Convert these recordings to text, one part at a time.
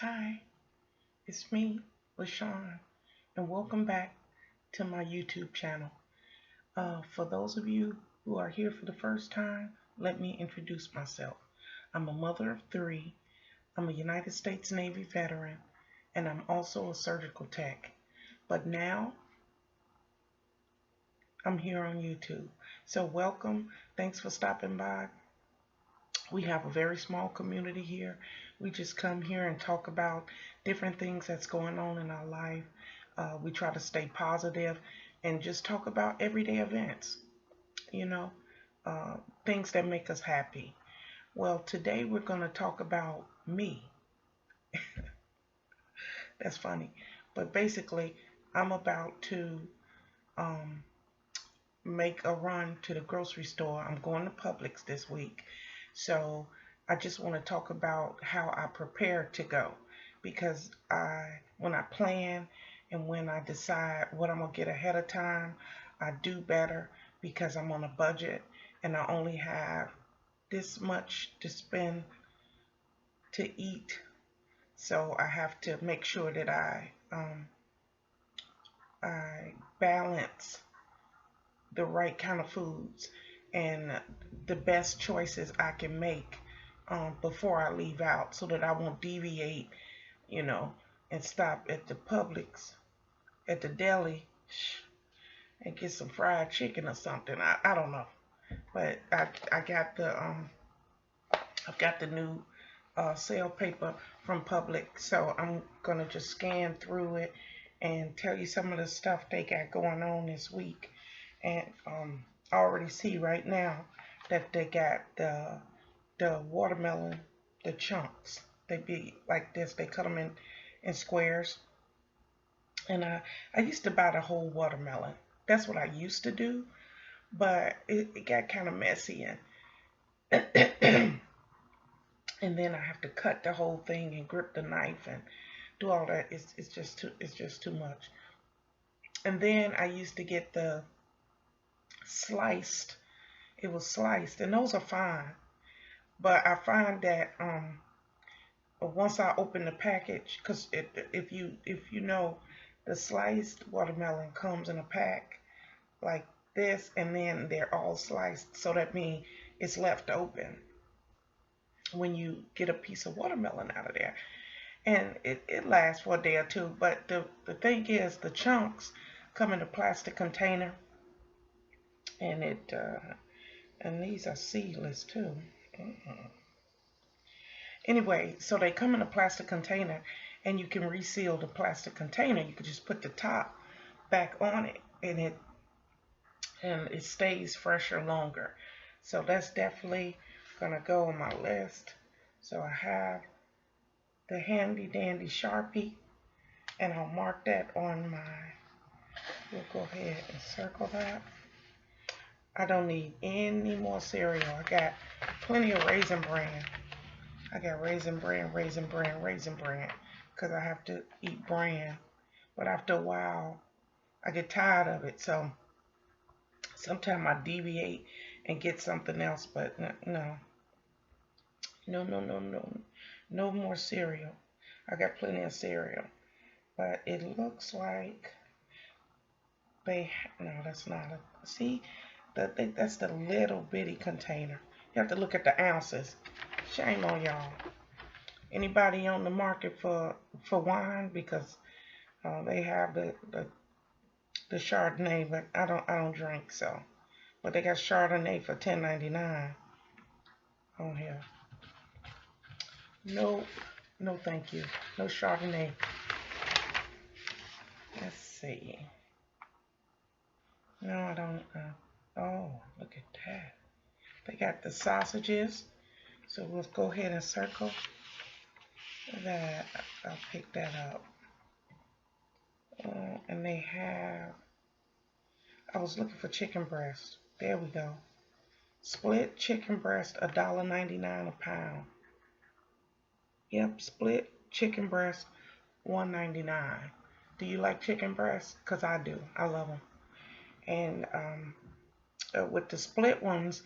Hi, it's me, Lashon, and welcome back to my YouTube channel. For those of you who are here for the first time, let me introduce myself. I'm a mother of three, I'm a United States Navy veteran, and I'm also a surgical tech. But now I'm here on YouTube. So welcome, thanks for stopping by. We have a very small community here. We just come here and talk about different things that's going on in our life. We try to stay positive and just talk about everyday events, you know, uh, things that make us happy. Well, today we're going to talk about me. That's funny. But basically, I'm about to um, make a run to the grocery store. I'm going to Publix this week. So I just want to talk about how I prepare to go because when I plan and when I decide what I'm going to get ahead of time, I do better because I'm on a budget and I only have this much to spend to eat. So I have to make sure that I balance the right kind of foods and the best choices I can make before I leave out so that I won't deviate, you know, and stop at the Publix, at the deli, and get some fried chicken or something. I don't know. But I got I've got the new sale paper from Publix, so I'm gonna just scan through it and tell you some of the stuff they got going on this week. And I already see right now that they got the watermelon, the chunks. They be like this. They cut them in squares. And I used to buy the whole watermelon. That's what I used to do, but it got kind of messy and and then I have to cut the whole thing and grip the knife and do all that. It's just too much. And then I used to get the sliced. It was sliced, and those are fine. But I find that once I open the package, because if you know, the sliced watermelon comes in a pack like this, and then they're all sliced, so that means it's left open when you get a piece of watermelon out of there, and it lasts for a day or two. But the thing is, the chunks come in a plastic container, and it and these are seedless too. Anyway, so they come in a plastic container and you can reseal the plastic container. You can just put the top back on it and it stays fresher longer. So that's definitely gonna go on my list. So I have the handy dandy Sharpie and I'll mark that on we'll go ahead and circle that. I don't need any more cereal. I got plenty of Raisin Bran. I got Raisin Bran, Raisin Bran, Raisin Bran, because I have to eat bran. But after a while, I get tired of it. So sometimes I deviate and get something else. But no, no, no, no, no, no more cereal. I got plenty of cereal. But it looks like no, that's not see, that's the little bitty container. You have to look at the ounces. Shame on y'all. Anybody on the market for wine, because they have the Chardonnay, but I don't drink, so. But they got Chardonnay for $10.99 on here. No, no, thank you. No Chardonnay. Let's see. No, I don't. Oh, look at that. They got the sausages. So we'll go ahead and circle that. I'll pick that up. And they have, I was looking for chicken breast. There we go. Split chicken breast, $1.99 a pound. Yep, split chicken breast, $1.99. Do you like chicken breast? Because I do. I love them. And with the split ones,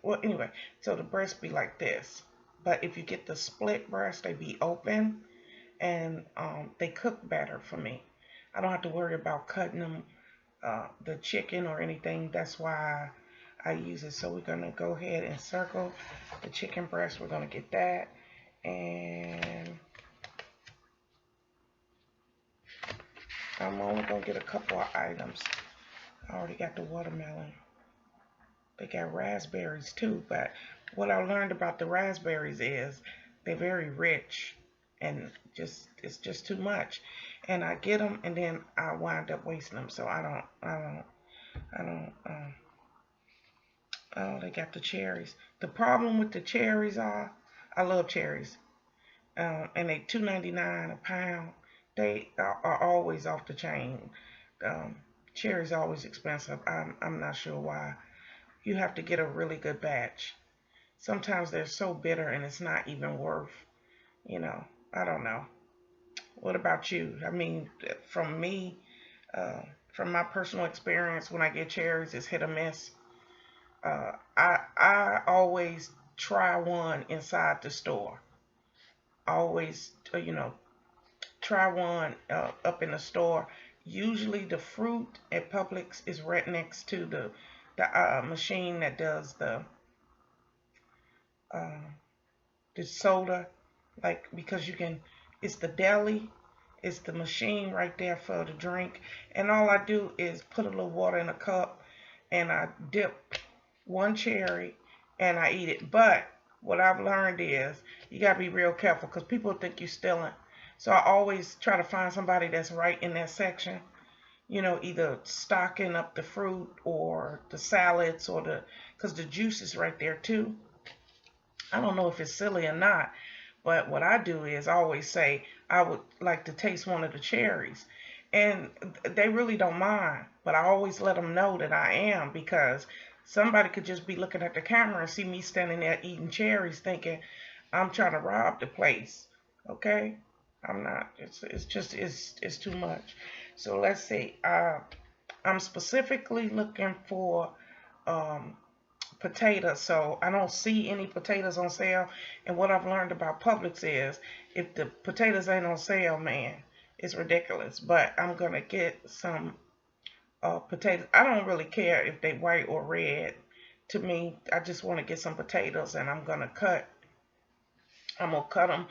well, anyway, so the breast be like this. But if you get the split breast, they be open, and they cook better for me. I don't have to worry about cutting them, the chicken or anything. That's why I use it. So we're gonna go ahead and circle the chicken breast. We're gonna get that, and I'm only gonna get a couple of items. I already got the watermelon. They got raspberries too, but what I learned about the raspberries is they're very rich, and it's just too much. And I get them, and then I wind up wasting them. So I don't. Oh, they got the cherries. The problem with the cherries are, I love cherries, and they $2.99 a pound. They are always off the chain. Um, cherries are always expensive. I'm not sure why. You have to get a really good batch. Sometimes they're so bitter and it's not even worth, you know, I don't know. What about you? I mean, from me, uh, from my personal experience, when I get cherries, it's hit or miss. I always try one inside the store. Always, try one up in the store. Usually, the fruit at Publix is right next to the machine that does uh, the soda, like, because you can. It's the deli. It's the machine right there for the drink, and all I do is put a little water in a cup, and I dip one cherry, and I eat it. But what I've learned is you gotta be real careful because people think you're stealing. So I always try to find somebody that's right in that section. Either stocking up the fruit or the salads or because the juice is right there too. I don't know if it's silly or not, but what I do is I always say I would like to taste one of the cherries. And they really don't mind, but I always let them know that I am, because somebody could just be looking at the camera and see me standing there eating cherries thinking I'm trying to rob the place. Okay? I'm not. It's too much. So let's see. I'm specifically looking for um, potatoes. So I don't see any potatoes on sale. And what I've learned about Publix is if the potatoes ain't on sale, man, it's ridiculous. But I'm gonna get some potatoes. I don't really care if they white or red. To me, I just want to get some potatoes, and I'm gonna cut them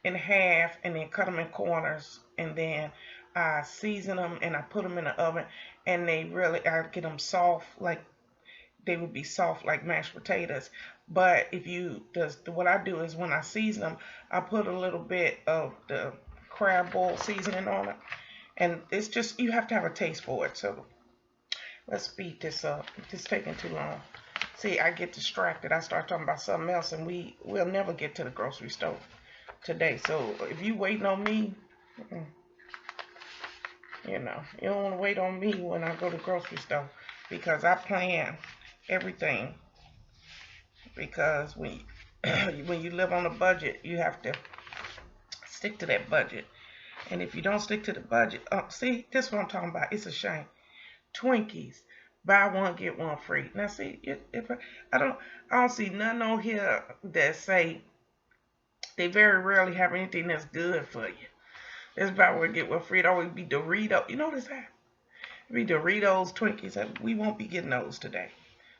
in half and then cut them in corners, and then I season them and I put them in the oven, and I get them soft, like they would be soft like mashed potatoes. But what I do is when I season them, I put a little bit of the crab boil seasoning on it, and it's just, you have to have a taste for it. So let's speed this up. It's taking too long. See, I get distracted. I start talking about something else, and we'll never get to the grocery store today. So if you waiting on me, you don't want to wait on me when I go to the grocery store, because I plan everything. Because when when you live on a budget, you have to stick to that budget. And if you don't stick to the budget, see, this is what I'm talking about. It's a shame. Twinkies, buy one get one free. Now see, if I don't see nothing on here that say, they very rarely have anything that's good for you. It's buy one get one free. It always be Doritos. You notice that? It be Doritos, Twinkies. We won't be getting those today.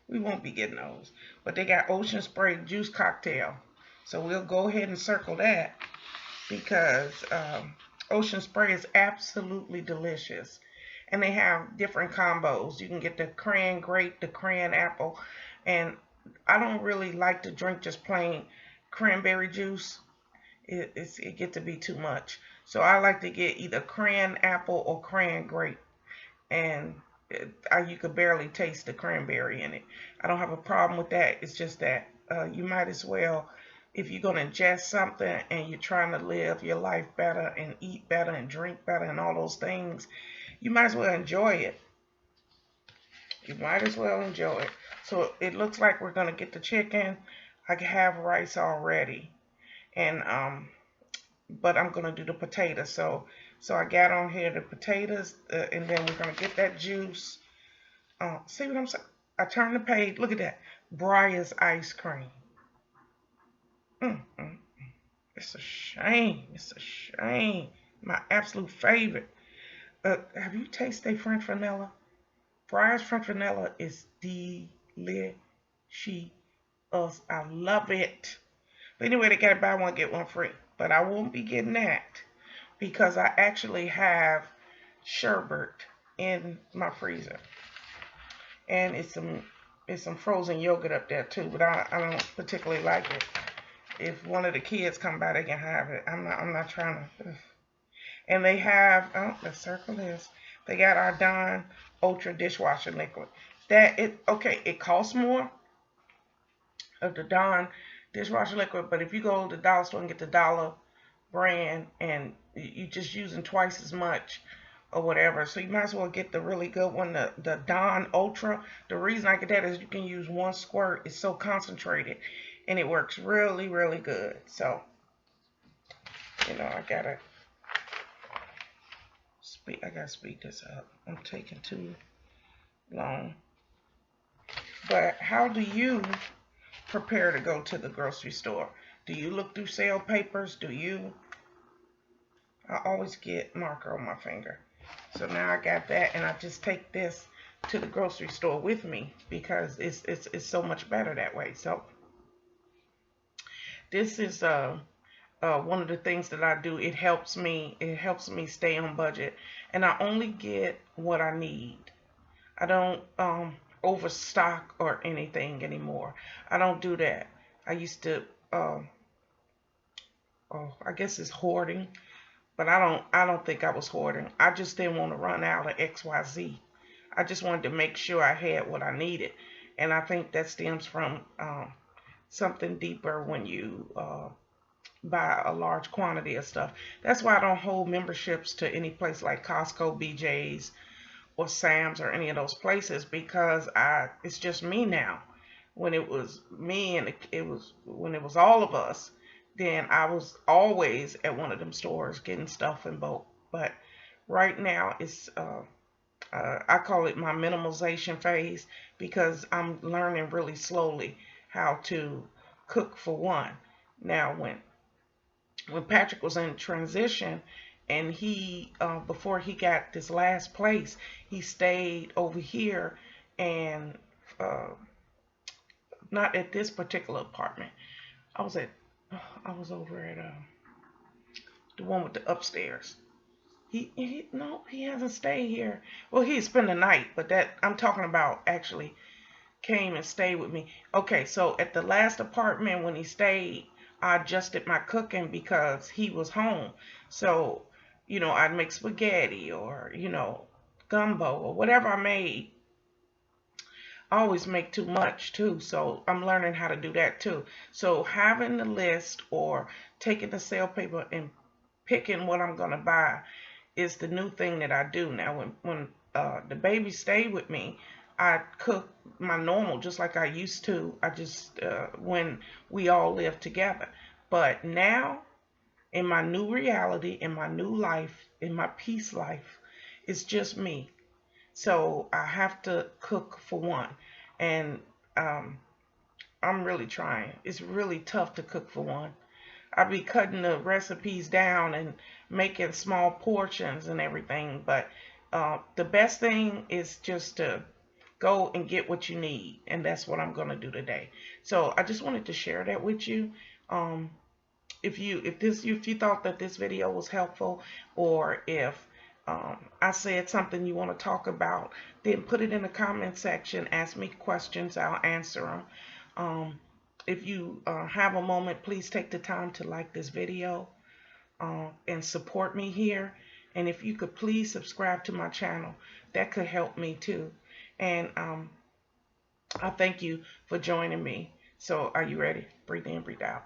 We won't be getting those. But they got Ocean Spray juice cocktail. So we'll go ahead and circle that, because Ocean Spray is absolutely delicious. And they have different combos. You can get the cran grape, the cran apple. And I don't really like to drink just plain cranberry juice. It gets to be too much. So I like to get either cran apple or cran grape. And you could barely taste the cranberry in it. I don't have a problem with that. It's just that you might as well, if you're going to ingest something and you're trying to live your life better and eat better and drink better and all those things, you might as well enjoy it. You might as well enjoy it. So it looks like we're going to get the chicken. I have rice already. And but I'm going to do the potatoes. So I got on here the potatoes, and then we're going to get that juice. See what I'm saying? I turn the page. Look at that. Briar's ice cream. Mm, mm. It's a shame. It's a shame. My absolute favorite. Have you tasted French vanilla? Fry's French vanilla is delicious. I love it. But anyway, they got to buy one get one free. But I won't be getting that because I actually have sherbet in my freezer, and it's some frozen yogurt up there too. But I don't particularly like it. If one of the kids come by, they can have it. I'm not trying to. And they have, oh, let's circle this. They got our Dawn Ultra dishwasher liquid. Okay, it costs more of the Dawn dishwasher liquid, but if you go to the dollar store and get the dollar brand and you just using twice as much or whatever, so you might as well get the really good one, the Dawn Ultra. The reason I get that is you can use one squirt. It's so concentrated and it works really, really good. So, I gotta speed this up. I'm taking too long. But how do you prepare to go to the grocery store? Do you look through sale papers? I always get marker on my finger. So now I got that, and I just take this to the grocery store with me because it's so much better that way. So this is one of the things that I do. It helps me stay on budget, and I only get what I need. I don't overstock or anything anymore. I don't do that. I used to I guess it's hoarding, but I don't think I was hoarding. I just didn't want to run out of XYZ. I just wanted to make sure I had what I needed. And I think that stems from something deeper when you buy a large quantity of stuff. That's why I don't hold memberships to any place like Costco, BJ's, or Sam's or any of those places because it's just me now. When it was me and when it was all of us, then I was always at one of them stores getting stuff in bulk. But right now I call it my minimalization phase because I'm learning really slowly how to cook for one. Now when Patrick was in transition and he before he got this last place, he stayed over here and not at this particular apartment. I was at I was over at the one with the upstairs. He hasn't stayed here. Well, he spent the night, but that I'm talking about actually came and stayed with me. Okay, so at the last apartment when he stayed, I adjusted my cooking because he was home. So, I'd make spaghetti or, gumbo or whatever I made. I always make too much too. So I'm learning how to do that too. So having the list or taking the sale paper and picking what I'm going to buy is the new thing that I do now. When the baby stayed with me, I cook my normal just like I used to. I just when we all lived together. But now in my new reality, in my new life, in my peace life, it's just me. So I have to cook for one, and I'm really trying. It's really tough to cook for one. I be cutting the recipes down and making small portions and everything. But the best thing is just to go and get what you need, and that's what I'm gonna do today. So I just wanted to share that with you. Um, if you thought that this video was helpful, or if I said something you want to talk about, then put it in the comment section. Ask me questions. I'll answer them. If you have a moment, please take the time to like this video and support me here. And if you could please subscribe to my channel, that could help me too. And I thank you for joining me. So are you ready? Breathe in, breathe out.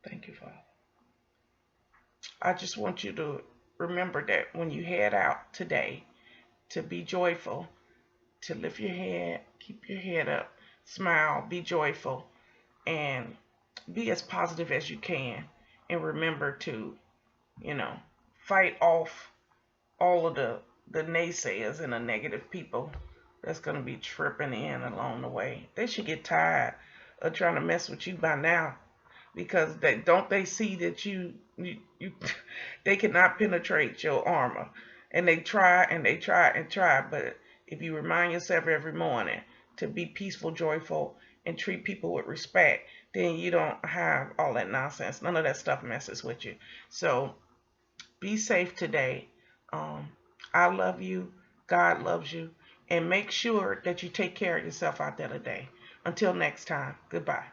Thank you, Father. I just want you to remember that when you head out today, to be joyful, to lift your head, keep your head up, smile, be joyful, and be as positive as you can. And remember to, you know, fight off all of the naysayers and the negative people that's going to be tripping in along the way. They should get tired of trying to mess with you by now, because they see that you they cannot penetrate your armor, and they try and they try and try. But if you remind yourself every morning to be peaceful, joyful, and treat people with respect, then you don't have all that nonsense. None of that stuff messes with you. So be safe today. um, I love you, God loves you, and make sure that you take care of yourself out there today. Until next time, goodbye.